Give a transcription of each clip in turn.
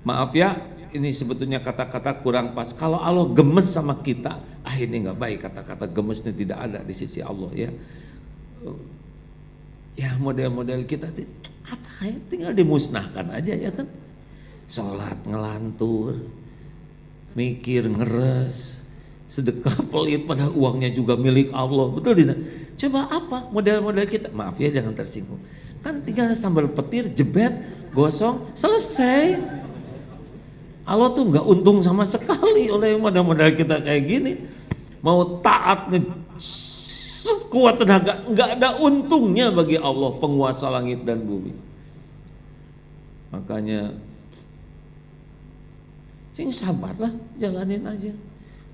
Maaf ya, ini sebetulnya kata-kata kurang pas. Kalau Allah gemes sama kita, ini nggak baik, kata-kata gemesnya tidak ada di sisi Allah ya. Ya model-model kita apa ya, tinggal dimusnahkan aja ya kan. Sholat ngelantur, mikir ngeres, sedekah pelit pada uangnya juga milik Allah, betul tidak? Coba apa model-model kita? Maaf ya, jangan tersinggung. Kan tinggal sambal petir, jebet, gosong, selesai. Allah tuh nggak untung sama sekali oleh modal-modal kita kayak gini. Mau taat kuat tenaga, nggak ada untungnya bagi Allah, penguasa langit dan bumi. Makanya sing sabarlah, jalanin aja.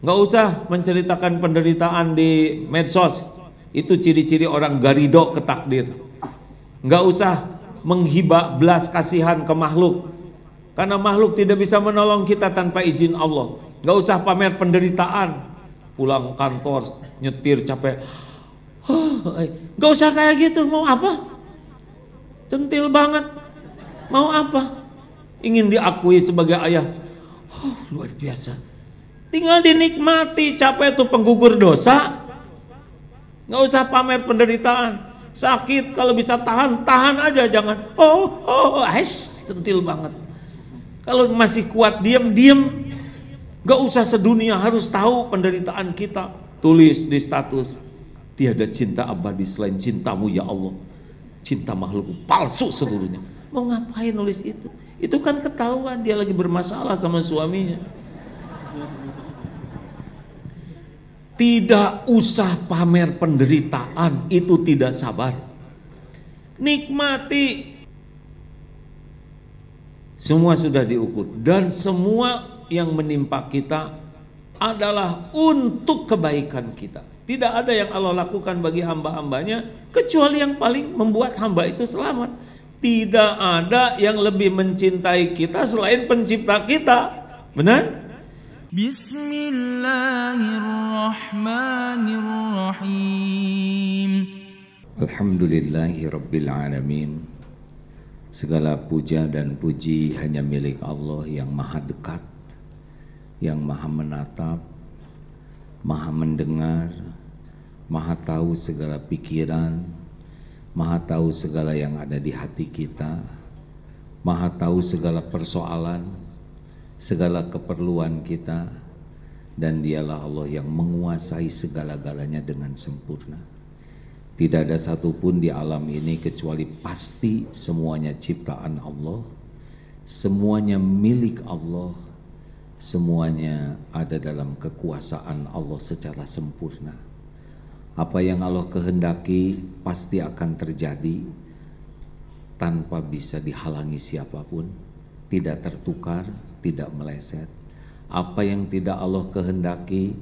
Nggak usah menceritakan penderitaan di medsos. Itu ciri-ciri orang garido ke takdir. Nggak usah menghibah belas kasihan ke makhluk. Karena makhluk tidak bisa menolong kita tanpa izin Allah. Gak usah pamer penderitaan. Pulang kantor nyetir capek, gak usah kayak gitu. Mau apa? Centil banget. Mau apa? Ingin diakui sebagai ayah, luar biasa. Tinggal dinikmati. Capek itu penggugur dosa. Gak usah pamer penderitaan. Sakit kalau bisa tahan, tahan aja. Jangan centil banget. Kalau masih kuat diam, gak usah sedunia harus tahu penderitaan kita. Tulis di status, tiada cinta abadi selain cintamu ya Allah. Cinta makhluk palsu seluruhnya. Mau ngapain nulis itu? Itu kan ketahuan dia lagi bermasalah sama suaminya. Tidak usah pamer penderitaan, itu tidak sabar. Nikmati. Semua sudah diukur dan semua yang menimpa kita adalah untuk kebaikan kita. Tidak ada yang Allah lakukan bagi hamba-hambanya kecuali yang paling membuat hamba itu selamat. Tidak ada yang lebih mencintai kita selain pencipta kita. Benar? Bismillahirrahmanirrahim. Alhamdulillahirabbil alamin. Segala puja dan puji hanya milik Allah yang maha dekat, yang maha menatap, maha mendengar, maha tahu segala pikiran, maha tahu segala yang ada di hati kita, maha tahu segala persoalan, segala keperluan kita, dan dialah Allah yang menguasai segala-galanya dengan sempurna. Tidak ada satupun di alam ini kecuali pasti semuanya ciptaan Allah, semuanya milik Allah, semuanya ada dalam kekuasaan Allah secara sempurna. Apa yang Allah kehendaki pasti akan terjadi tanpa bisa dihalangi siapapun, tidak tertukar, tidak meleset. Apa yang tidak Allah kehendaki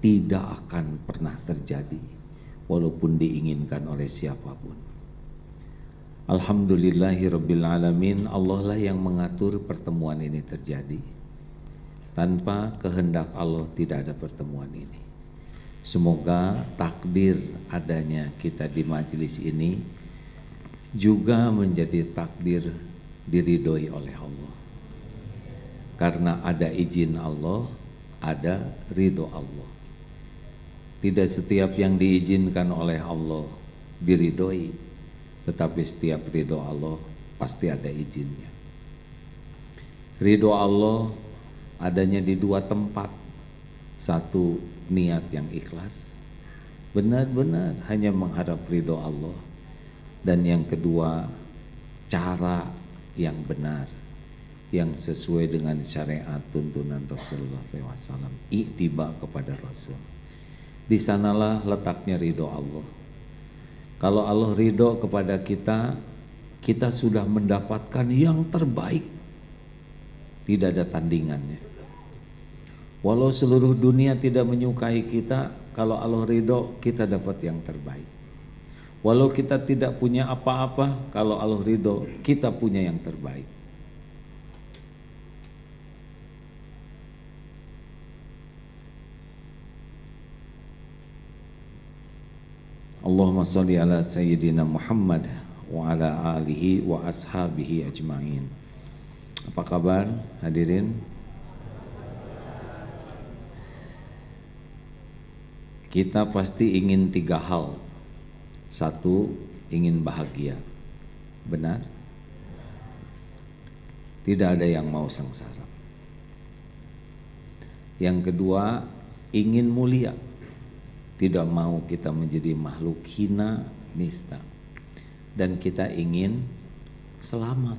tidak akan pernah terjadi walaupun diinginkan oleh siapapun. Alhamdulillahirabbil alamin. Allah lah yang mengatur pertemuan ini terjadi. Tanpa kehendak Allah tidak ada pertemuan ini. Semoga takdir adanya kita di majelis ini juga menjadi takdir diridhoi oleh Allah. Karena ada izin Allah, ada ridho Allah. Tidak setiap yang diizinkan oleh Allah diridhoi, tetapi setiap ridho Allah pasti ada izinnya. Ridho Allah adanya di dua tempat. Satu, niat yang ikhlas, benar-benar hanya mengharap ridho Allah. Dan yang kedua, cara yang benar, yang sesuai dengan syariat tuntunan Rasulullah SAW, iktiba kepada Rasul. Di sanalah letaknya ridho Allah. Kalau Allah ridho kepada kita, kita sudah mendapatkan yang terbaik. Tidak ada tandingannya. Walau seluruh dunia tidak menyukai kita, kalau Allah ridho, kita dapat yang terbaik. Walau kita tidak punya apa-apa, kalau Allah ridho, kita punya yang terbaik. Allahumma sholli ala sayyidina Muhammad wa ala alihi wa ashabihi ajma'in. Apa kabar hadirin? Kita pasti ingin 3 hal. 1, ingin bahagia. Benar? Tidak ada yang mau sengsara. Yang kedua, ingin mulia. Tidak mau kita menjadi makhluk hina, nista. Dan kita ingin selamat.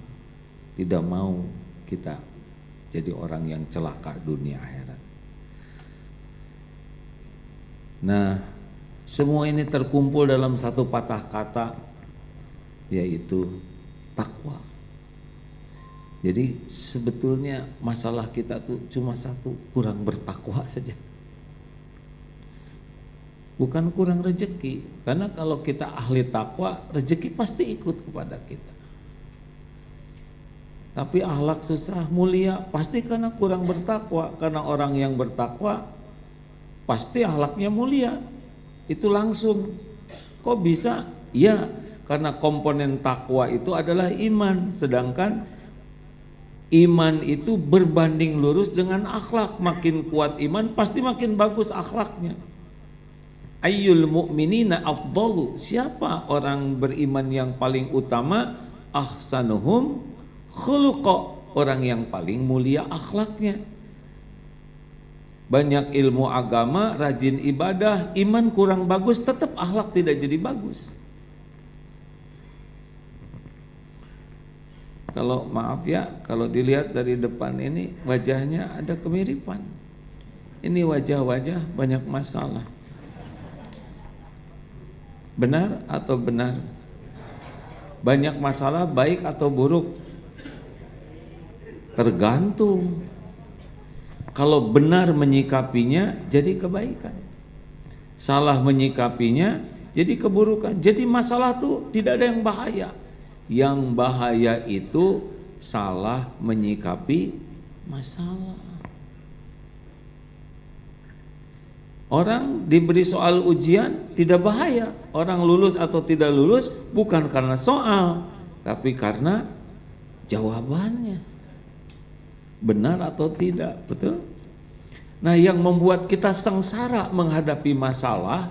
Tidak mau kita jadi orang yang celaka dunia akhirat. Nah, semua ini terkumpul dalam satu patah kata, yaitu takwa. Jadi sebetulnya masalah kita tuh cuma satu, kurang bertakwa saja. Bukan kurang rezeki, karena kalau kita ahli takwa, rezeki pasti ikut kepada kita. Tapi akhlak susah mulia pasti karena kurang bertakwa, karena orang yang bertakwa pasti akhlaknya mulia. Itu langsung. Kok bisa? Ya, karena komponen takwa itu adalah iman, sedangkan iman itu berbanding lurus dengan akhlak. Makin kuat iman pasti makin bagus akhlaknya. Ayyul mu'minina afdalu, siapa orang beriman yang paling utama? Ahsanuhum khuluqa, orang yang paling mulia akhlaknya. Banyak ilmu agama, rajin ibadah, iman kurang bagus, tetap akhlak tidak jadi bagus. Kalau maaf ya, kalau dilihat dari depan ini wajahnya ada kemiripan. Ini wajah-wajah banyak masalah. Benar atau benar? Banyak masalah baik atau buruk? Tergantung. Kalau benar menyikapinya jadi kebaikan, salah menyikapinya jadi keburukan. Jadi masalah tuh tidak ada yang bahaya. Yang bahaya itu salah menyikapi masalah. Orang diberi soal ujian tidak bahaya. Orang lulus atau tidak lulus bukan karena soal, tapi karena jawabannya. Benar atau tidak, betul? Nah, yang membuat kita sengsara menghadapi masalah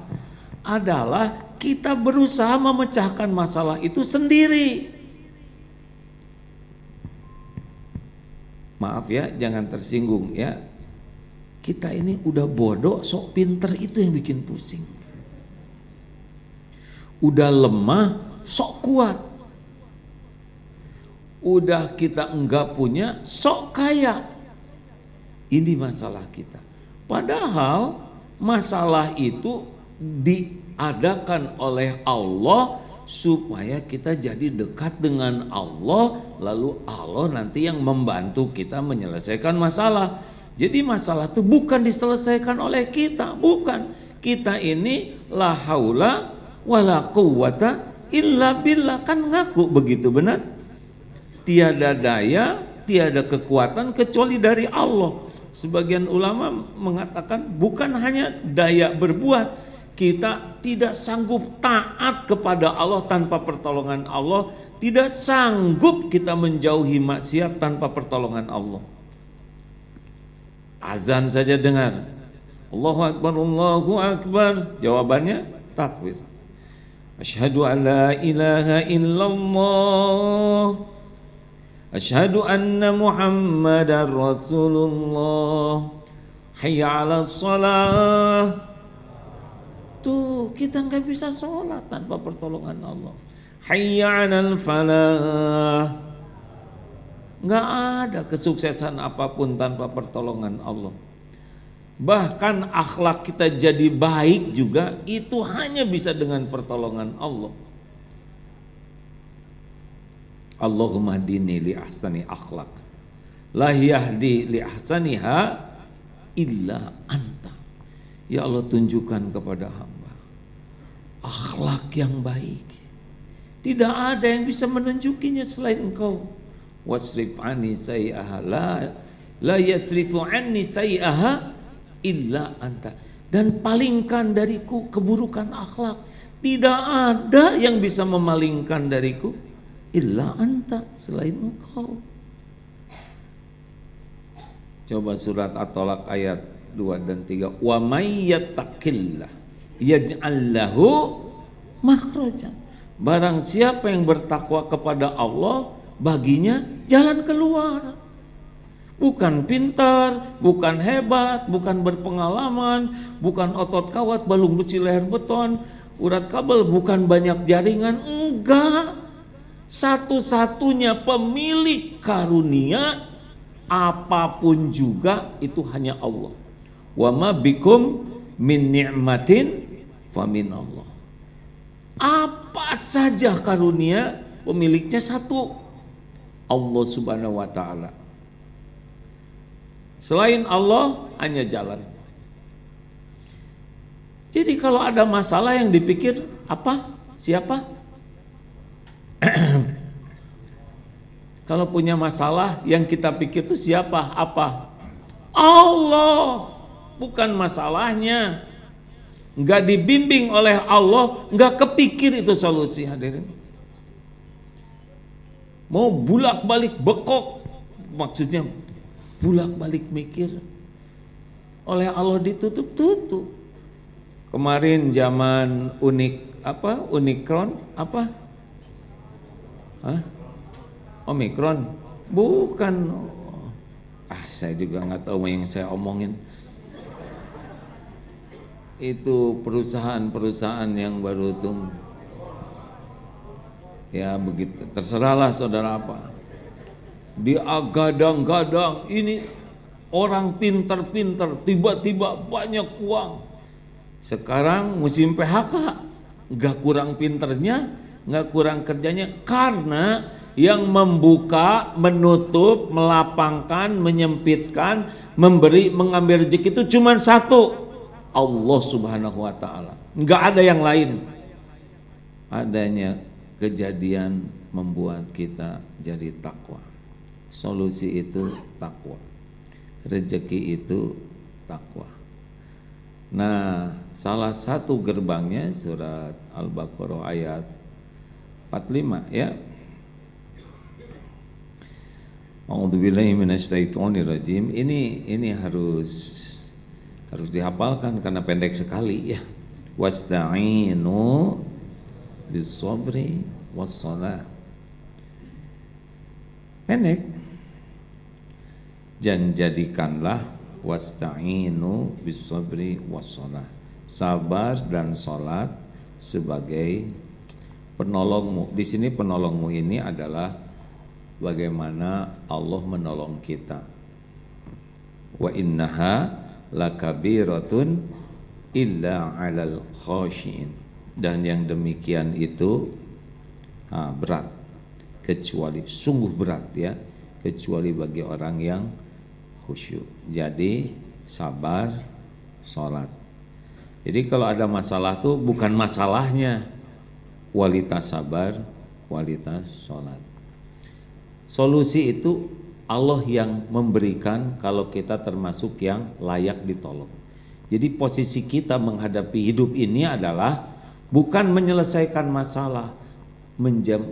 adalah kita berusaha memecahkan masalah itu sendiri. Maaf ya, jangan tersinggung ya. Kita ini udah bodoh, sok pinter, itu yang bikin pusing. Udah lemah, sok kuat. Udah kita enggak punya, sok kaya. Ini masalah kita. Padahal masalah itu diadakan oleh Allah supaya kita jadi dekat dengan Allah, lalu Allah nanti yang membantu kita menyelesaikan masalah. Jadi masalah itu bukan diselesaikan oleh kita, bukan. Kita ini la haula wala quwwata illa billah, kan ngaku begitu, benar? Tiada daya, tiada kekuatan kecuali dari Allah. Sebagian ulama mengatakan bukan hanya daya berbuat, kita tidak sanggup taat kepada Allah tanpa pertolongan Allah, tidak sanggup kita menjauhi maksiat tanpa pertolongan Allah. Azan saja dengar, Allahu Akbar, Allahu Akbar, jawabannya takbir. Asyhadu an la ilaha illallah, asyhadu anna Muhammadar Rasulullah, hayya 'alas shalah. Tuh, kita nggak bisa sholat tanpa pertolongan Allah. Hayya 'alal falah. Nggak ada kesuksesan apapun tanpa pertolongan Allah. Bahkan akhlak kita jadi baik juga itu hanya bisa dengan pertolongan Allah. Allahumma hdini li ahsani akhlak, la yahdi li ahsaniha illa anta. Ya Allah, tunjukkan kepada hamba akhlak yang baik. Tidak ada yang bisa menunjukinya selain Engkau. Wasrif anni sayyi'aha, la yasrifu anni sayyi'aha illa anta. Dan palingkan dariku keburukan akhlak. Tidak ada yang bisa memalingkan dariku illa anta, selain Engkau. Coba surat At-Tolak ayat 2 dan 3. Wa may yattaqillah yaj'al lahu makhrajan. Barang siapa yang bertakwa kepada Allah, baginya jalan keluar. Bukan pintar, bukan hebat, bukan berpengalaman, bukan otot kawat, balung besi, leher beton, urat kabel, bukan banyak jaringan, enggak. Satu-satunya pemilik karunia apapun juga itu hanya Allah. Wa ma bikum min ni'matin famin Allah. Apa saja karunia pemiliknya satu, Allah Subhanahu wa ta'ala. Selain Allah hanya jalan. Jadi kalau ada masalah yang dipikir apa? Siapa? Kalau punya masalah yang kita pikir itu siapa? Apa? Allah. Bukan masalahnya. Enggak dibimbing oleh Allah, enggak kepikir itu solusi, hadirin. Mau bulak-balik bekok, maksudnya bulak-balik mikir, oleh Allah ditutup-tutup. Kemarin zaman Omikron apa? Omikron bukan. Saya juga nggak tahu yang saya omongin. Itu perusahaan-perusahaan yang baru tumbuh. Ya begitu. Terserahlah saudara apa. Diagadang-gadang ini orang pintar-pintar, tiba-tiba banyak uang. Sekarang musim PHK, nggak kurang pinternya, nggak kurang kerjanya, karena yang membuka, menutup, melapangkan, menyempitkan, memberi, mengambil rezeki itu cuma satu, Allah Subhanahu wa ta'ala. Nggak ada yang lain. Adanya kejadian membuat kita jadi takwa. Solusi itu takwa, rezeki itu takwa. Nah, salah satu gerbangnya surat Al-Baqarah ayat 45 ya. A'udzubillahi minasyaitonirrajim. Ini harus dihafalkan karena pendek sekali ya. Wasta'inu bis-sabri was-shalah. Pendek. Dan jadikanlah wasta'inu bis-sabri was-shalah, sabar dan salat sebagai penolongmu. Di sini penolongmu ini adalah bagaimana Allah menolong kita. Wa innaha lakabiratun illa 'alal khashiin. Dan yang demikian itu berat, kecuali sungguh berat ya, kecuali bagi orang yang khusyuk. Jadi sabar, sholat. Jadi kalau ada masalah tuh bukan masalahnya, kualitas sabar, kualitas sholat. Solusi itu Allah yang memberikan kalau kita termasuk yang layak ditolong. Jadi posisi kita menghadapi hidup ini adalah bukan menyelesaikan masalah,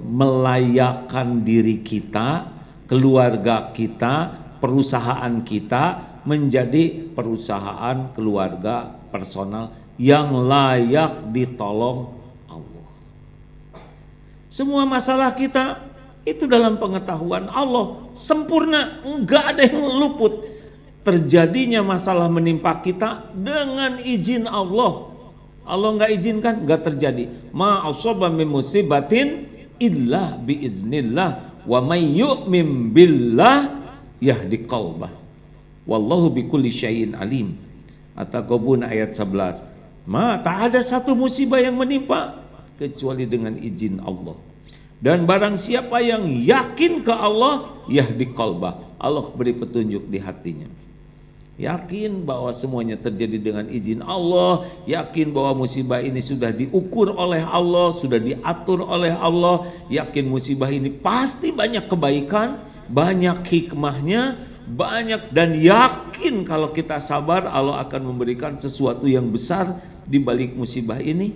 melayakkan diri kita, keluarga kita, perusahaan kita menjadi perusahaan keluarga personal yang layak ditolong Allah. Semua masalah kita itu dalam pengetahuan Allah sempurna, enggak ada yang luput. Terjadinya masalah menimpa kita dengan izin Allah. Allah enggak izinkan, enggak terjadi. Ma asaba min musibatin illa biiznillah wa may yu'min billah yahdi qalbah wallahu bikulli syai'in alim. At-Taghabun ayat 11. Tak ada satu musibah yang menimpa kecuali dengan izin Allah. Dan barang siapa yang yakin ke Allah, yahdi qalbah, Allah beri petunjuk di hatinya. Yakin bahwa semuanya terjadi dengan izin Allah, yakin bahwa musibah ini sudah diukur oleh Allah, sudah diatur oleh Allah, yakin musibah ini pasti banyak kebaikan, banyak hikmahnya, banyak, dan yakin kalau kita sabar Allah akan memberikan sesuatu yang besar di balik musibah ini.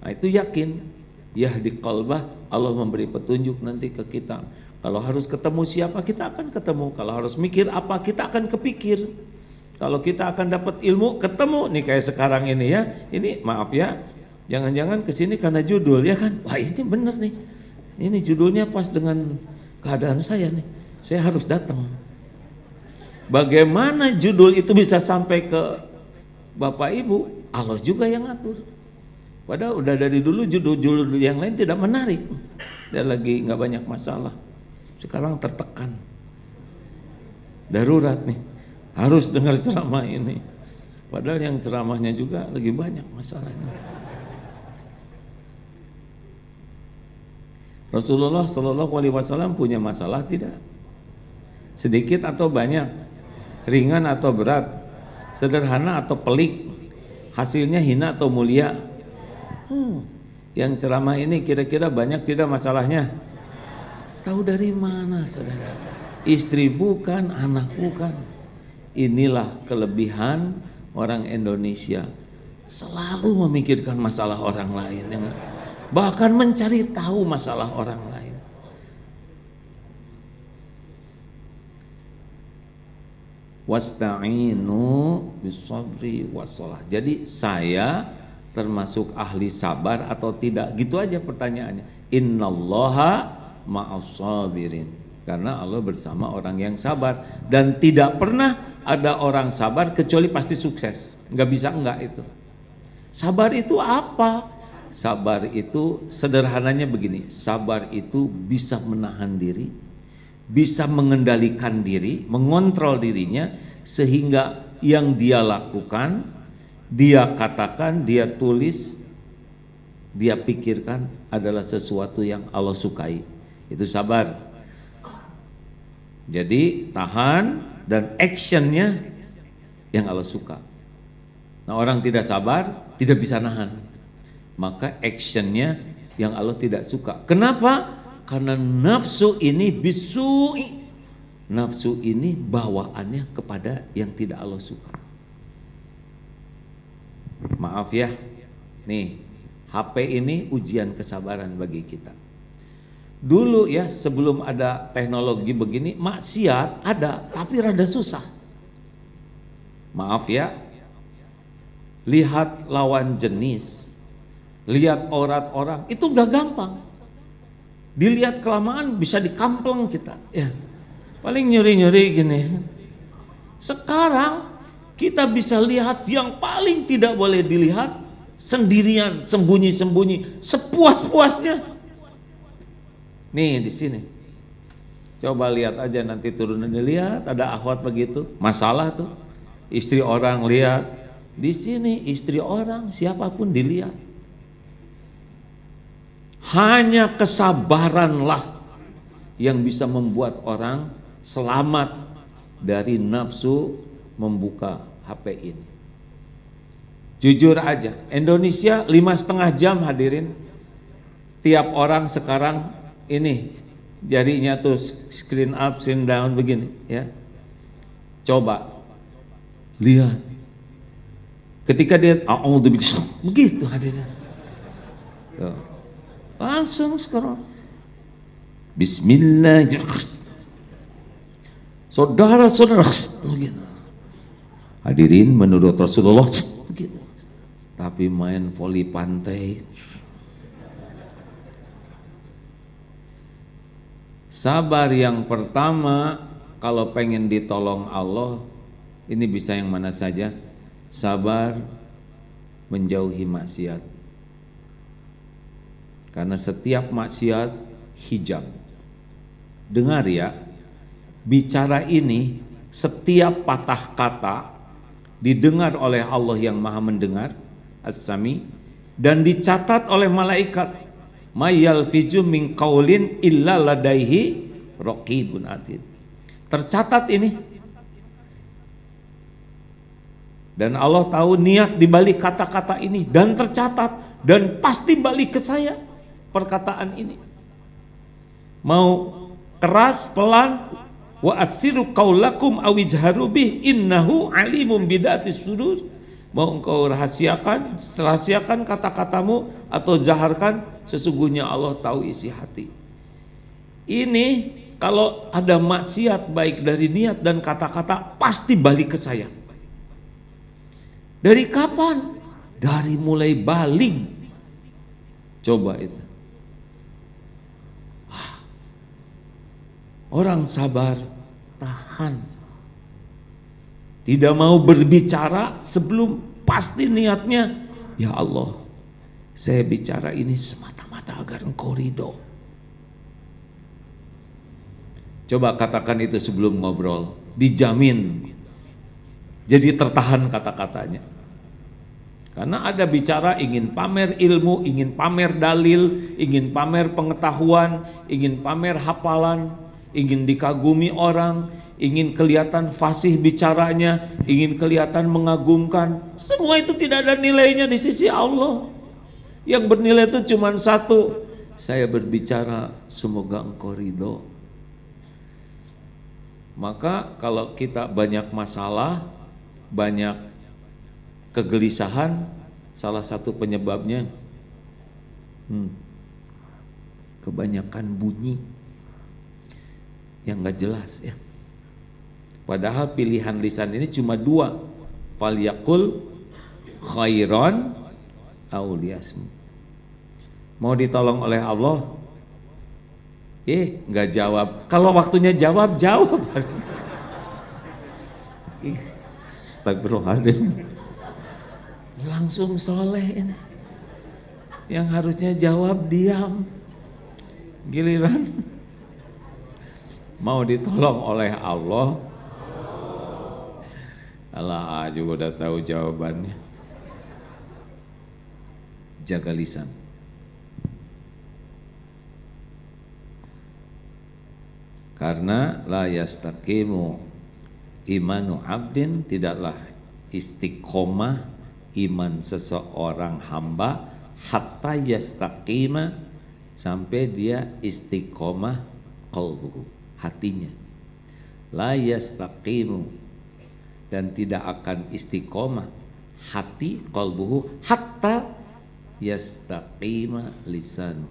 Nah, itu yakin. Yahdi qalbah, Allah memberi petunjuk nanti ke kita. Kalau harus ketemu siapa, kita akan ketemu. Kalau harus mikir apa, kita akan kepikir. Kalau kita akan dapat ilmu, ketemu nih kayak sekarang ini ya. Ini maaf ya, jangan-jangan kesini karena judul ya kan. Wah ini bener nih, ini judulnya pas dengan keadaan saya nih. Saya harus datang. Bagaimana judul itu bisa sampai ke Bapak Ibu? Allah juga yang atur. Padahal udah dari dulu judul-judul yang lain tidak menarik. Dia lagi nggak banyak masalah. Sekarang tertekan. Darurat nih. Harus dengar ceramah ini. Padahal yang ceramahnya juga lagi banyak masalahnya. Rasulullah Shallallahu Alaihi Wasallam punya masalah tidak? Sedikit atau banyak? Ringan atau berat? Sederhana atau pelik? Hasilnya hina atau mulia? Yang ceramah ini kira-kira banyak tidak masalahnya? Tahu dari mana saudara? Istri bukan, anak bukan. Inilah kelebihan orang Indonesia, selalu memikirkan masalah orang lain, bahkan mencari tahu masalah orang lain. Wasta'inu bisabri wassalah. Jadi saya termasuk ahli sabar atau tidak? Gitu aja pertanyaannya. Innallaha ma'as-sabirin. Karena Allah bersama orang yang sabar, dan tidak pernah ada orang sabar kecuali pasti sukses. Nggak bisa enggak itu. Sabar itu apa? Sabar itu sederhananya begini. Sabar itu bisa menahan diri, bisa mengendalikan diri, mengontrol dirinya, sehingga yang dia lakukan, dia katakan, dia tulis, dia pikirkan adalah sesuatu yang Allah sukai. Itu sabar. Jadi tahan dan actionnya yang Allah suka. Nah orang tidak sabar tidak bisa nahan, maka actionnya yang Allah tidak suka. Kenapa? Karena nafsu ini bisu'i, nafsu ini bawaannya kepada yang tidak Allah suka. Maaf ya, nih HP ini ujian kesabaran bagi kita. Dulu ya sebelum ada teknologi begini, maksiat ada tapi rada susah. Maaf ya, lihat lawan jenis, lihat aurat orang itu gak gampang. Dilihat kelamaan bisa dikampleng kita ya. Paling nyuri-nyuri gini. Sekarang kita bisa lihat yang paling tidak boleh dilihat sendirian, sembunyi-sembunyi, sepuas-puasnya. Nih di sini, coba lihat aja nanti turunannya, lihat ada akhwat begitu, masalah tuh, istri orang lihat, di sini istri orang siapapun dilihat. Hanya kesabaranlah yang bisa membuat orang selamat dari nafsu membuka HP ini. Jujur aja, Indonesia 5,5 jam hadirin, tiap orang sekarang ini jarinya tuh screen up, screen down begini ya. Coba lihat ketika dia begitu hadirin, langsung scroll. Bismillahirrahmanirrahim. Saudara-saudara hadirin, menurut Rasulullah begitu. Tapi main voli pantai. Sabar yang pertama, kalau pengen ditolong Allah, ini bisa yang mana saja. Sabar menjauhi maksiat. Karena setiap maksiat hijab. Dengar ya, bicara ini setiap patah kata didengar oleh Allah yang Maha Mendengar, As-Sami, dan dicatat oleh malaikat. Mayal fiju min qaulin illa ladaihi raqibun atid. Tercatat ini. Dan Allah tahu niat di balik kata-kata ini, dan tercatat, dan pasti balik ke saya perkataan ini. Mau keras, pelan, wa asiru qaulakum awijharu bih innahu alimum bidatis sudur. Mau engkau rahasiakan kata-katamu atau zaharkan, sesungguhnya Allah tahu isi hati. Ini Kalau ada maksiat baik dari niat dan kata-kata pasti balik ke saya. Dari kapan? Dari mulai balik. Coba itu. Orang sabar tahan. Tidak mau berbicara sebelum pasti niatnya, ya Allah, saya bicara ini semata-mata agar Engkau ridho. Coba katakan itu sebelum ngobrol, dijamin jadi tertahan kata-katanya. Karena ada bicara ingin pamer ilmu, ingin pamer dalil, ingin pamer pengetahuan, ingin pamer hafalan, ingin dikagumi orang, ingin kelihatan fasih bicaranya, ingin kelihatan mengagumkan. Semua itu tidak ada nilainya di sisi Allah. Yang bernilai itu cuma satu, saya berbicara semoga Engkau ridho. Maka kalau kita banyak masalah, banyak kegelisahan, salah satu penyebabnya kebanyakan bunyi yang gak jelas ya. Padahal pilihan lisan ini cuma dua, falyaqul khairan aw liyasmut. Mau ditolong oleh Allah, nggak jawab. Kalau waktunya jawab, jawab. Astagfirullahaladzim. Langsung soleh ini. Yang harusnya jawab diam. Giliran mau ditolong oleh Allah, Allah juga udah tahu jawabannya. Jaga lisan. Karena la yastaqimu imanu abdin, tidaklah istiqomah iman seseorang hamba hatta yastaqima, sampai dia istiqomah qalbuhu, hatinya. La yastaqimu, dan tidak akan istiqomah hati qalbuhu hatta yastaqima lisan.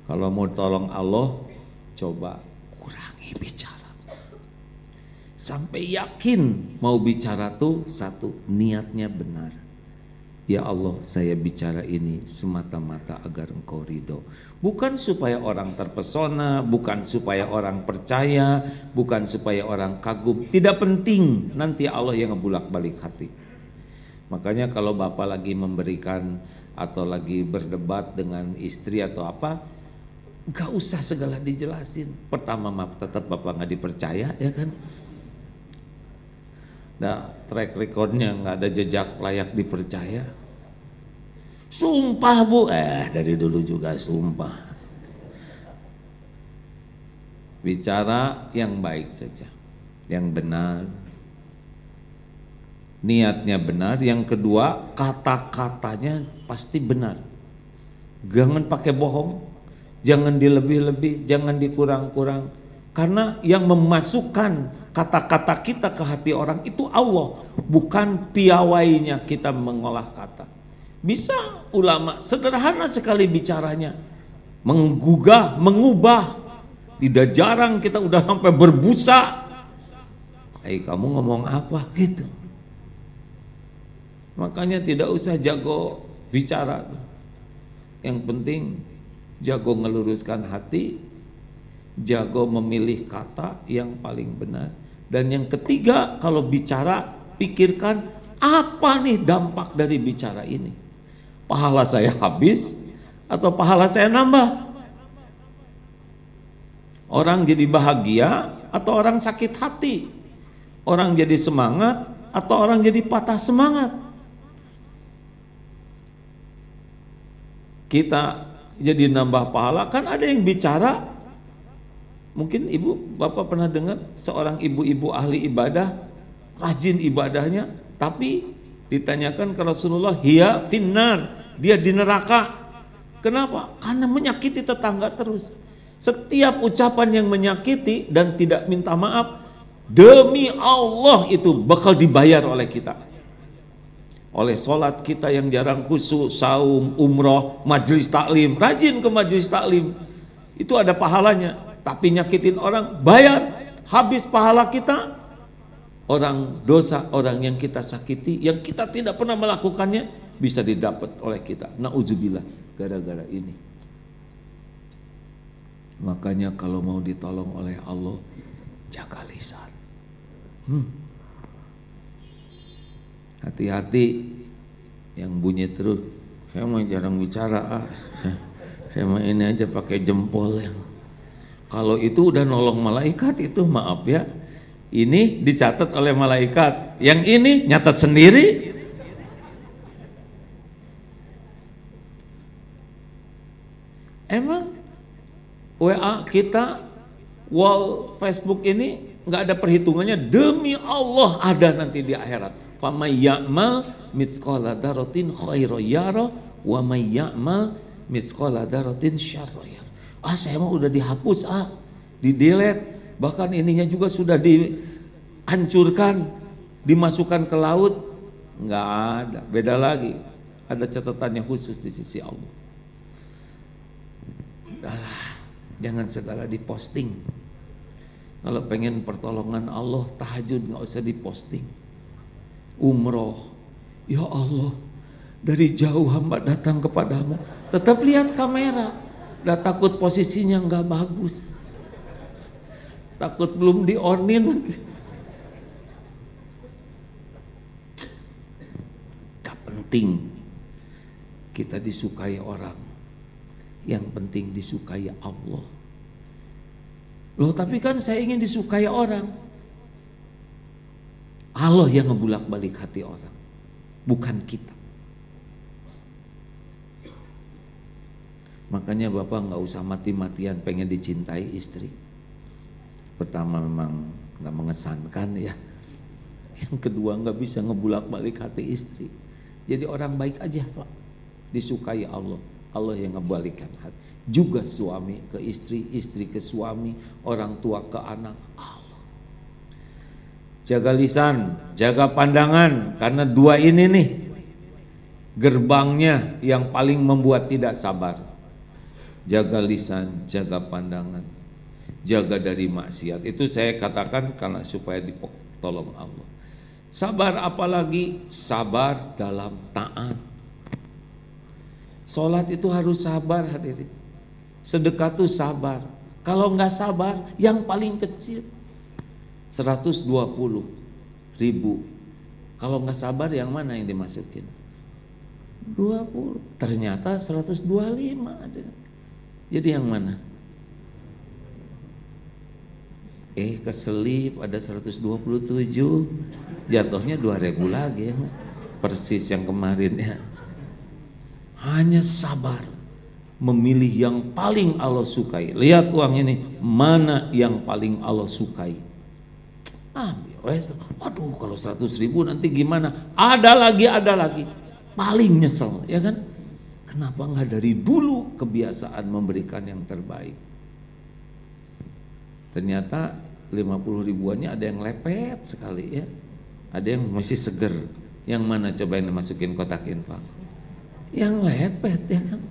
Kalau mau tolong Allah, coba kurangi bicara. Sampai yakin mau bicara tuh satu, niatnya benar. Ya Allah, saya bicara ini semata-mata agar Engkau ridho. Bukan supaya orang terpesona, bukan supaya orang percaya, bukan supaya orang kagum. Tidak penting, nanti Allah yang ngebulak-balik hati. Makanya kalau Bapak lagi memberikan atau lagi berdebat dengan istri atau apa, gak usah segala dijelasin. Pertama tetap Bapak gak dipercaya, ya kan? Nah, track recordnya nggak ada jejak layak dipercaya. Sumpah Bu, dari dulu juga sumpah. Bicara yang baik saja, yang benar, niatnya benar. Yang kedua, kata-katanya pasti benar. Jangan pakai bohong, jangan dilebih-lebih, jangan dikurang-kurang. Karena yang memasukkan kata-kata kita ke hati orang itu Allah, bukan piawainya kita mengolah kata. Bisa ulama sederhana sekali bicaranya, menggugah, mengubah. Tidak jarang kita udah sampai berbusa. Kamu ngomong apa? Gitu. Makanya tidak usah jago bicara. Yang penting jago ngeluruskan hati, jago memilih kata yang paling benar. Dan yang ketiga, kalau bicara pikirkan apa nih dampak dari bicara ini. Pahala saya habis atau pahala saya nambah? Orang jadi bahagia atau orang sakit hati? Orang jadi semangat atau orang jadi patah semangat? Kita jadi nambah pahala, kan ada yang bicara. Mungkin ibu bapak pernah dengar seorang ibu-ibu ahli ibadah, rajin ibadahnya, tapi ditanyakan ke Rasulullah, hiya finnar, dia di neraka. Kenapa? Karena menyakiti tetangga terus. Setiap ucapan yang menyakiti dan tidak minta maaf, demi Allah itu bakal dibayar oleh kita. Oleh sholat kita yang jarang khusyuk, saum, umroh, majelis taklim, rajin ke majelis taklim. itu ada pahalanya. Tapi nyakitin orang, bayar, habis pahala kita. Orang dosa, orang yang kita sakiti, yang kita tidak pernah melakukannya, bisa didapat oleh kita. Na'udzubillah, gara-gara ini. Makanya kalau mau ditolong oleh Allah, jaga lisan. Hati-hati yang bunyi terus. Saya mah jarang bicara, saya mah ini aja pakai jempol yang. Kalau itu udah nolong malaikat itu maaf ya. Ini dicatat oleh malaikat, yang ini nyatat sendiri. Emang WA kita, wall Facebook ini nggak ada perhitungannya, demi Allah ada nanti di akhirat. Faman ya'mal mithqala dzarratin khairan yara wa may ya'mal mithqala dzarratin syarran yara. Saya mah udah dihapus, di delete. Bahkan ininya juga sudah dihancurkan, dimasukkan ke laut. Nggak ada, beda lagi. Ada catatannya khusus di sisi Allah. Udahlah, jangan segala diposting. Kalau pengen pertolongan Allah, tahajud nggak usah diposting. Umroh, ya Allah, dari jauh hamba datang kepadamu. Tetap lihat kamera, udah takut posisinya nggak bagus. Takut belum di-onin lagi. Gak penting kita disukai orang, yang penting disukai Allah. Loh tapi kan saya ingin disukai orang. Allah yang ngebulak-balik hati orang, bukan kita. Makanya Bapak gak usah mati-matian pengen dicintai istri. Pertama memang nggak mengesankan ya. Yang kedua nggak bisa ngebulak-balik hati istri. Jadi orang baik aja Pak, disukai Allah. Allah yang ngebalikkan hati. Juga suami ke istri, istri ke suami, orang tua ke anak. Allah. Jaga lisan, jaga pandangan, karena dua ini nih gerbangnya yang paling membuat tidak sabar. Jaga lisan, jaga pandangan, jaga dari maksiat. Itu saya katakan karena supaya ditolong Allah. Sabar, apalagi sabar dalam taat. Sholat itu harus sabar hadirin. Sedekah itu sabar. Kalau nggak sabar, yang paling kecil 120.000. Kalau nggak sabar, yang mana yang dimasukin? 20. Ternyata 125 ada. Jadi yang mana? Keselip ada 127, jatuhnya 2.000 lagi ya, persis yang kemarin ya. Hanya sabar, memilih yang paling Allah sukai. Lihat uang ini, mana yang paling Allah sukai. Waduh kalau 100.000 nanti gimana? Ada lagi, paling nyesel ya kan? Kenapa nggak dari dulu kebiasaan memberikan yang terbaik? Ternyata 50 ribuannya ada yang lepet sekali ya, ada yang masih seger. Yang mana coba yang dimasukin kotak infak? Yang lepet ya kan,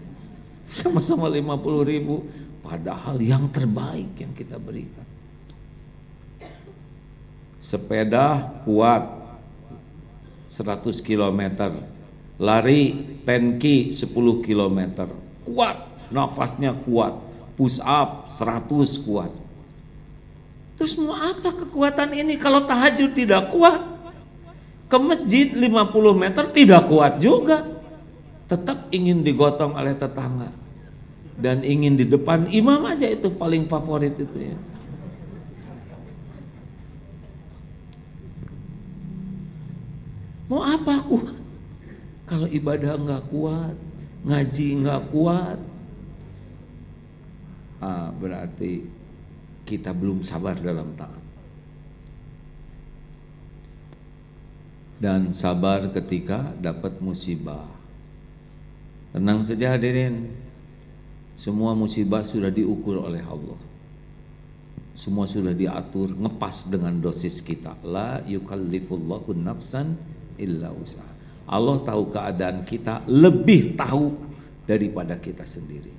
sama-sama 50.000, padahal yang terbaik yang kita berikan. Sepeda kuat 100 km, lari 10K 10 km, kuat, nafasnya kuat, push up 100 kuat. Terus mau apa kekuatan ini kalau tahajud tidak kuat? Ke masjid 50 meter tidak kuat juga. Tetap ingin digotong oleh tetangga. Dan ingin di depan imam aja, itu paling favorit itu ya. Mau apa kuat? Kalau ibadah nggak kuat, ngaji nggak kuat, berarti kita belum sabar dalam taat. Dan sabar ketika dapat musibah. Tenang saja hadirin, semua musibah sudah diukur oleh Allah. Semua sudah diatur, ngepas dengan dosis kita. La yukallifullahu nafsan illa usaha. Allah tahu keadaan kita, lebih tahu daripada kita sendiri.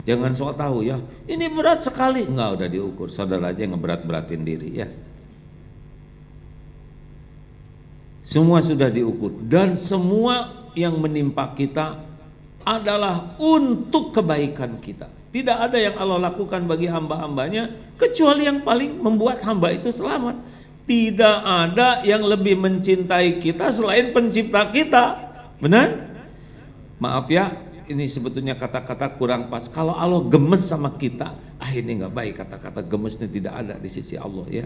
Jangan sok tahu ya, ini berat sekali. Enggak, udah diukur. Saudara aja ngeberat-beratin diri ya. Semua sudah diukur dan semua yang menimpa kita adalah untuk kebaikan kita. Tidak ada yang Allah lakukan bagi hamba-hambanya kecuali yang paling membuat hamba itu selamat. Tidak ada yang lebih mencintai kita selain pencipta kita. Benar? Maaf ya, ini sebetulnya kata-kata kurang pas. Kalau Allah gemes sama kita, ini nggak baik. Kata-kata gemes ini tidak ada di sisi Allah ya.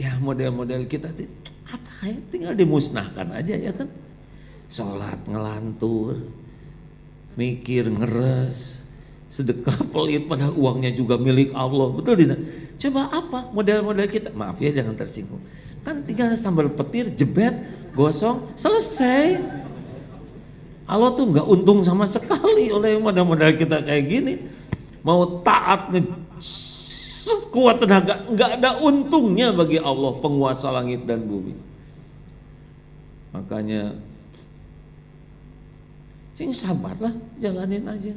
Ya model-model kita apa ya, tinggal dimusnahkan aja ya kan. Sholat ngelantur, mikir ngeres, sedekah pelit pada uangnya juga milik Allah. Betul tidak? Coba apa model-model kita? Maaf ya, jangan tersinggung. Kan tinggal sambal petir, jebet, gosong, selesai. Allah tuh nggak untung sama sekali oleh model-model kita kayak gini. Mau taat kuat tenaga, nggak ada untungnya bagi Allah penguasa langit dan bumi. Makanya sing sabarlah, jalanin aja.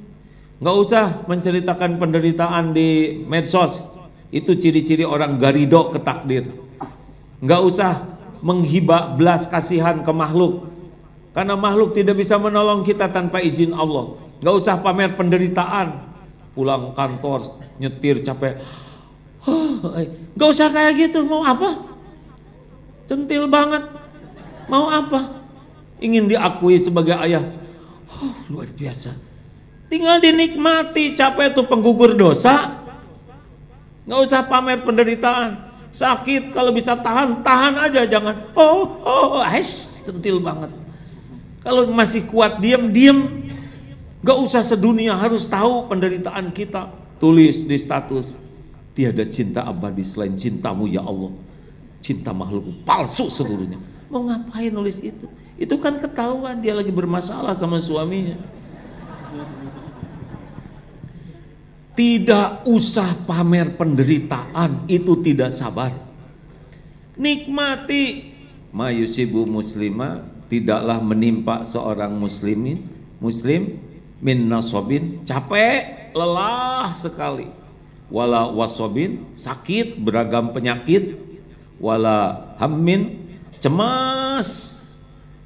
Nggak usah menceritakan penderitaan di medsos. Itu ciri-ciri orang garido ke takdir. Nggak usah menghibah belas kasihan ke makhluk, karena makhluk tidak bisa menolong kita tanpa izin Allah. Nggak usah pamer penderitaan. Pulang kantor nyetir capek, gak usah kayak gitu. Mau apa? Centil banget. Mau apa? Ingin diakui sebagai ayah. Luar biasa. Tinggal dinikmati. Capek itu penggugur dosa. Gak usah pamer penderitaan. Sakit kalau bisa tahan, tahan aja. Jangan centil banget. Kalau masih kuat diam. Gak usah sedunia harus tahu penderitaan kita. Tulis di status, tiada cinta abadi selain cintamu ya Allah. Cinta makhluk palsu seluruhnya. Mau ngapain nulis itu? Itu kan ketahuan dia lagi bermasalah sama suaminya. Tidak usah pamer penderitaan, itu tidak sabar. Nikmati. Ma yusibu muslima, tidaklah menimpa seorang muslim min nasobin, capek, lelah sekali, wala wasobin, sakit, beragam penyakit, wala hammin, cemas,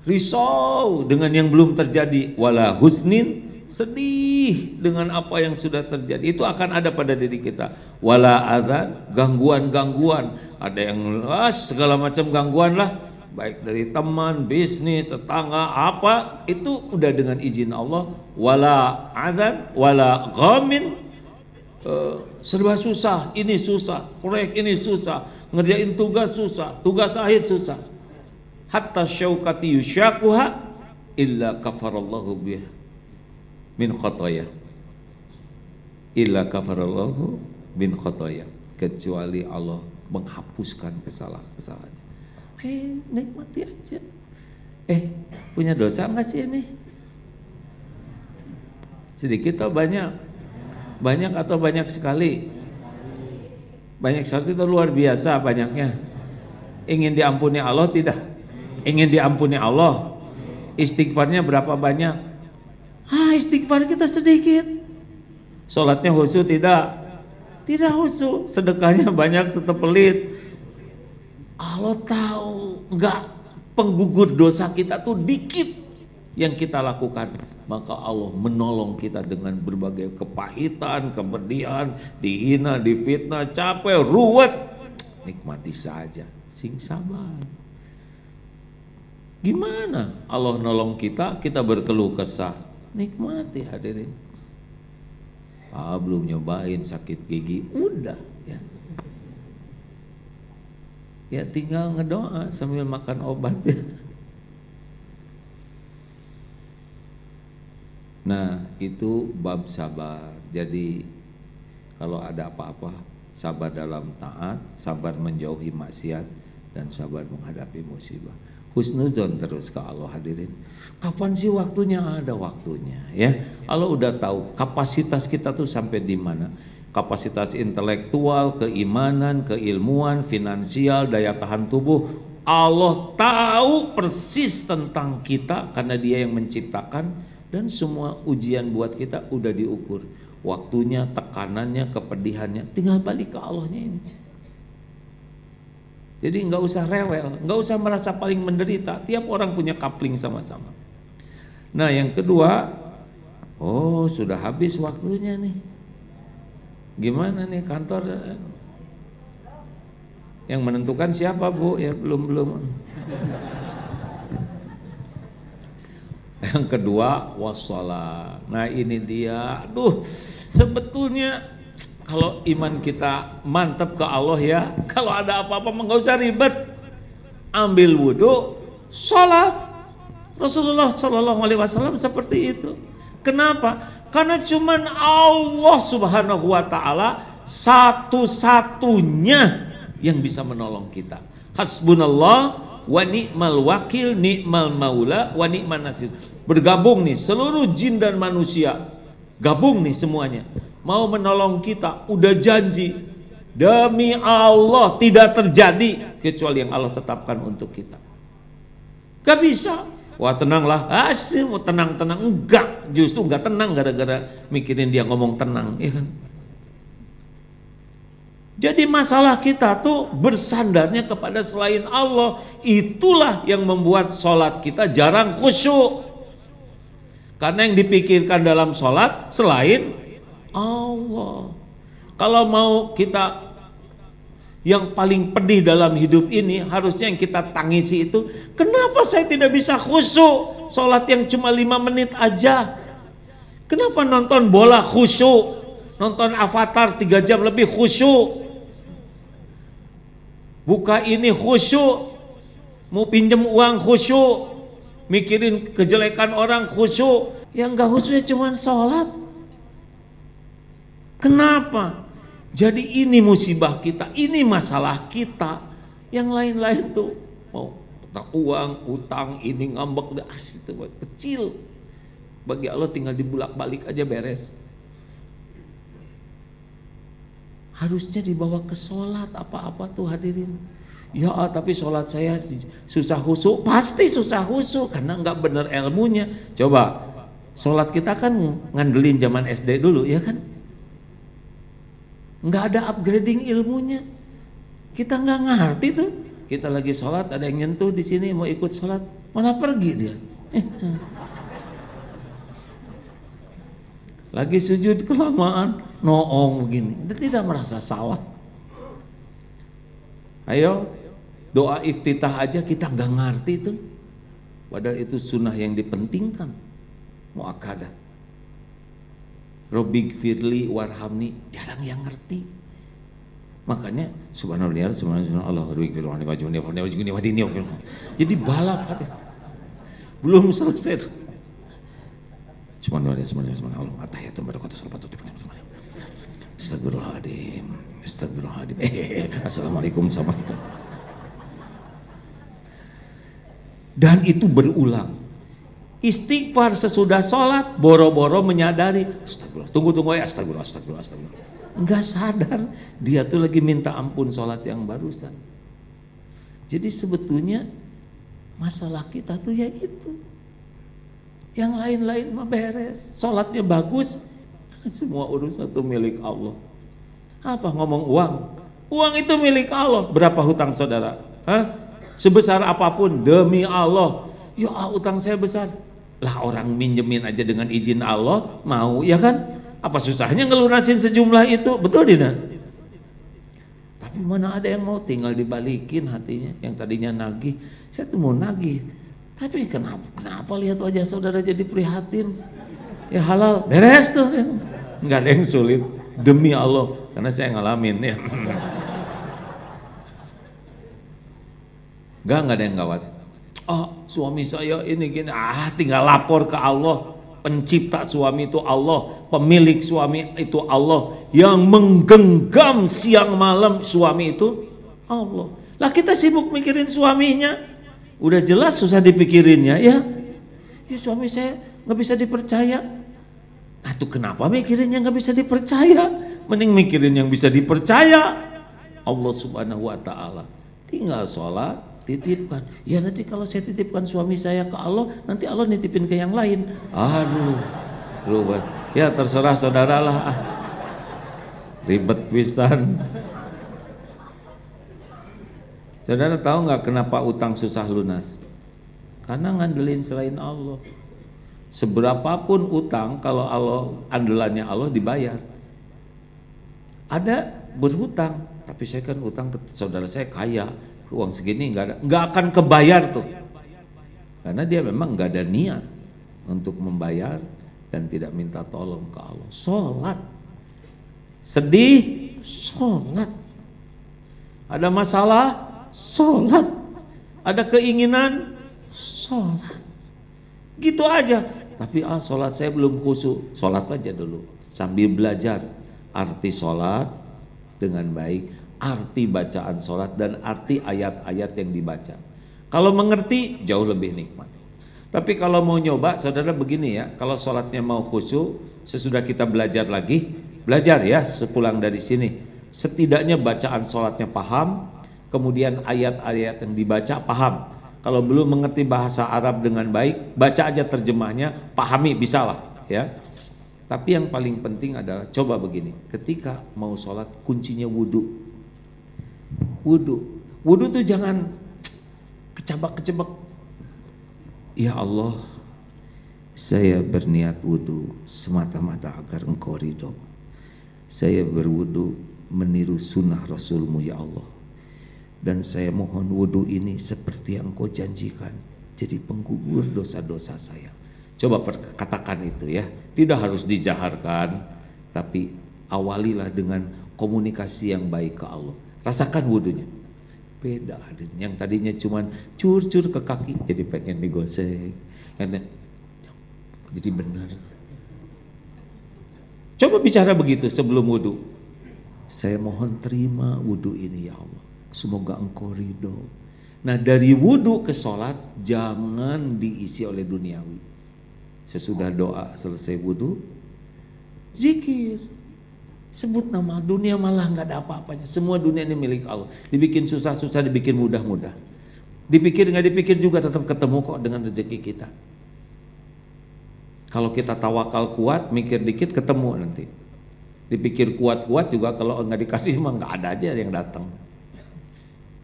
risau dengan yang belum terjadi, wala husnin, sedih dengan apa yang sudah terjadi. Itu akan ada pada diri kita. Wala adzan, gangguan-gangguan, ada yang segala macam gangguan lah, baik dari teman, bisnis, tetangga, apa itu udah dengan izin Allah. Wala adzan, wala ghamin, serba susah, ini susah, proyek ini susah, ngerjain tugas susah, tugas akhir susah. Hatta syaukati yusyakuha illa kafarallahu biha min khotoya, illa kafarallahu min khotoya, kecuali Allah menghapuskan kesalahan-kesalahannya. Nikmati aja. Punya dosa nggak sih ini? Sedikit atau banyak? Banyak atau banyak sekali? Banyak sekali itu luar biasa banyaknya. Ingin diampuni Allah tidak? Ingin diampuni Allah, istighfarnya berapa banyak? Istighfar kita sedikit. Sholatnya khusyuk tidak? Tidak khusyuk. Sedekahnya banyak tetap pelit. Allah tahu enggak, penggugur dosa kita tuh dikit yang kita lakukan, maka Allah menolong kita dengan berbagai kepahitan, kepedihan, dihina, difitnah, capek, ruwet, nikmati saja, sing sabar. Gimana Allah nolong kita, kita berkeluh kesah, nikmati hadirin. Belum nyobain sakit gigi, udah ya. Ya tinggal ngedoa sambil makan obat ya. Nah itu bab sabar. Jadi kalau ada apa-apa, sabar dalam taat, sabar menjauhi maksiat, dan sabar menghadapi musibah. Husnuzon terus ke Allah hadirin. Kapan sih waktunya? Ada waktunya ya. Allah udah tahu kapasitas kita tuh sampai di mana. Kapasitas intelektual, keimanan, keilmuan, finansial, daya tahan tubuh. Allah tahu persis tentang kita karena Dia yang menciptakan, Dan semua ujian buat kita udah diukur. Waktunya, tekanannya, kepedihannya, tinggal balik ke Allahnya ini. Jadi nggak usah rewel, nggak usah merasa paling menderita. Tiap orang punya coupling sama-sama. Nah yang kedua, oh sudah habis waktunya nih. Gimana nih kantor? Yang menentukan siapa Bu? Ya belum. Yang kedua wassalat. Nah ini dia. Aduh, sebetulnya kalau iman kita mantap ke Allah ya, kalau ada apa-apa nggak usah ribet. Ambil wudhu, sholat. Rasulullah Shallallahu Alaihi Wasallam seperti itu. Kenapa? Karena cuman Allah Subhanahu Wa Taala satu-satunya yang bisa menolong kita. Hasbunallah wa ni'mal wakil, ni'mal maula, wa ni'man nasir. Bergabung nih seluruh jin dan manusia, gabung nih semuanya, mau menolong kita. Udah janji, demi Allah tidak terjadi kecuali yang Allah tetapkan untuk kita. Gak bisa, wah tenanglah, asih mau tenang-tenang, enggak, justru enggak tenang gara-gara mikirin dia ngomong tenang, ya kan? Jadi masalah kita tuh bersandarnya kepada selain Allah. Itulah yang membuat sholat kita jarang khusyuk. Karena yang dipikirkan dalam sholat selain Allah. Kalau mau kita yang paling pedih dalam hidup ini, harusnya yang kita tangisi itu, kenapa saya tidak bisa khusyuk? Sholat yang cuma 5 menit aja. Kenapa nonton bola khusyuk? Nonton Avatar 3 jam lebih khusyuk? Buka ini khusyuk, mau pinjem uang khusyuk, mikirin kejelekan orang khusyuk. Yang gak khusyuk cuma sholat. Kenapa? Jadi ini musibah kita, ini masalah kita. Yang lain-lain tuh mau uang, utang, ini ngambek, udah asli tuh kecil. Bagi Allah tinggal dibulak-balik aja beres. Harusnya dibawa ke sholat apa-apa tuh hadirin. Ya tapi sholat saya susah khusyuk. Pasti susah khusyuk karena nggak bener ilmunya. Coba sholat kita kan ngandelin zaman SD dulu ya kan. Nggak ada upgrading ilmunya. Kita nggak ngerti tuh. Kita lagi sholat ada yang nyentuh di sini mau ikut sholat malah pergi dia. Lagi sujud kelamaan, noong begini, dia tidak merasa salah. Ayo, doa iftitah aja kita nggak ngerti itu. Padahal itu sunnah yang dipentingkan, muakkadah. Robbik firli warhamni, jarang yang ngerti. Makanya subhanallah, subhanallah, robbik firli warhamni, jadi balap ada. Belum selesai. Astagfirullahaladzim. Assalamualaikum. Dan itu berulang. Istighfar sesudah sholat, boro-boro menyadari, astagfirullah, tunggu ya, astagfirullah. Enggak sadar, dia tuh lagi minta ampun sholat yang barusan. Jadi sebetulnya masalah kita tuh ya itu. Yang lain-lain mah beres, sholatnya bagus, semua urusan itu milik Allah. Apa ngomong uang? Uang itu milik Allah. Berapa hutang saudara? Hah? Sebesar apapun demi Allah. Ya utang saya besar. Lah orang minjemin aja dengan izin Allah mau ya kan? Apa susahnya ngelunasin sejumlah itu? Betul tidak? Tapi mana ada yang mau, tinggal dibalikin hatinya. Yang tadinya nagih, saya tuh mau nagih. Tapi kenapa lihat wajah saudara jadi prihatin? Ya halal, beres tuh. Nggak ada yang sulit, demi Allah, karena saya ngalamin ya. Nggak ada yang gawat. Suami saya ini gini, tinggal lapor ke Allah. Pencipta suami itu Allah, pemilik suami itu Allah, yang menggenggam siang malam suami itu Allah. Lah kita sibuk mikirin suaminya. Udah jelas susah dipikirinnya ya. Ya suami saya nggak bisa dipercaya. Tuh kenapa mikirinnya nggak bisa dipercaya? Mending mikirin yang bisa dipercaya. Allah Subhanahu Wa Taala. Tinggal sholat, titipkan. Ya nanti kalau saya titipkan suami saya ke Allah, nanti Allah nitipin ke yang lain. Aduh, ruwet. Ya terserah saudara lah. Ribet pisan. Saudara tahu nggak kenapa utang susah lunas? Karena ngandelin selain Allah. Seberapapun utang, kalau Allah andalannya Allah dibayar. Ada berhutang, tapi saya kan utang ke saudara saya kaya, uang segini nggak akan kebayar tuh, karena dia memang nggak ada niat untuk membayar dan tidak minta tolong ke Allah. Sholat, sedih, sholat, ada masalah, sholat, ada keinginan, sholat, gitu aja. Tapi sholat saya belum khusyuk, sholat aja dulu sambil belajar arti sholat dengan baik, arti bacaan sholat dan arti ayat-ayat yang dibaca. Kalau mengerti jauh lebih nikmat. Tapi kalau mau nyoba, saudara begini ya, kalau sholatnya mau khusyuk, sesudah kita belajar lagi, belajar ya sepulang dari sini, setidaknya bacaan sholatnya paham, kemudian ayat-ayat yang dibaca paham. Kalau belum mengerti bahasa Arab dengan baik, baca aja terjemahnya, pahami, bisalah ya. Tapi yang paling penting adalah coba begini, ketika mau sholat kuncinya wudhu. Wudhu tuh jangan kecebak-kecebak. Ya Allah, saya berniat wudhu semata-mata agar Engkau ridho. Saya berwudhu meniru sunnah Rasulmu ya Allah. Dan saya mohon wudhu ini seperti yang Engkau janjikan, jadi penggugur dosa-dosa saya. Coba katakan itu ya, tidak harus dijaharkan, tapi awalilah dengan komunikasi yang baik ke Allah. Rasakan wudhunya, beda. Yang tadinya cuman cur-cur ke kaki, jadi pengen digosek, jadi benar. Coba bicara begitu sebelum wudhu. Saya mohon terima wudhu ini ya Allah, semoga Engkau ridho. Nah dari wudhu ke sholat jangan diisi oleh duniawi. Sesudah doa selesai wudhu, zikir, sebut nama. Dunia malah nggak ada apa-apanya. Semua dunia ini milik Allah. Dibikin susah-susah, dibikin mudah-mudah. Dipikir nggak dipikir juga tetap ketemu kok dengan rezeki kita. Kalau kita tawakal kuat, mikir dikit ketemu nanti. Dipikir kuat-kuat juga kalau nggak dikasih mah nggak ada aja yang datang.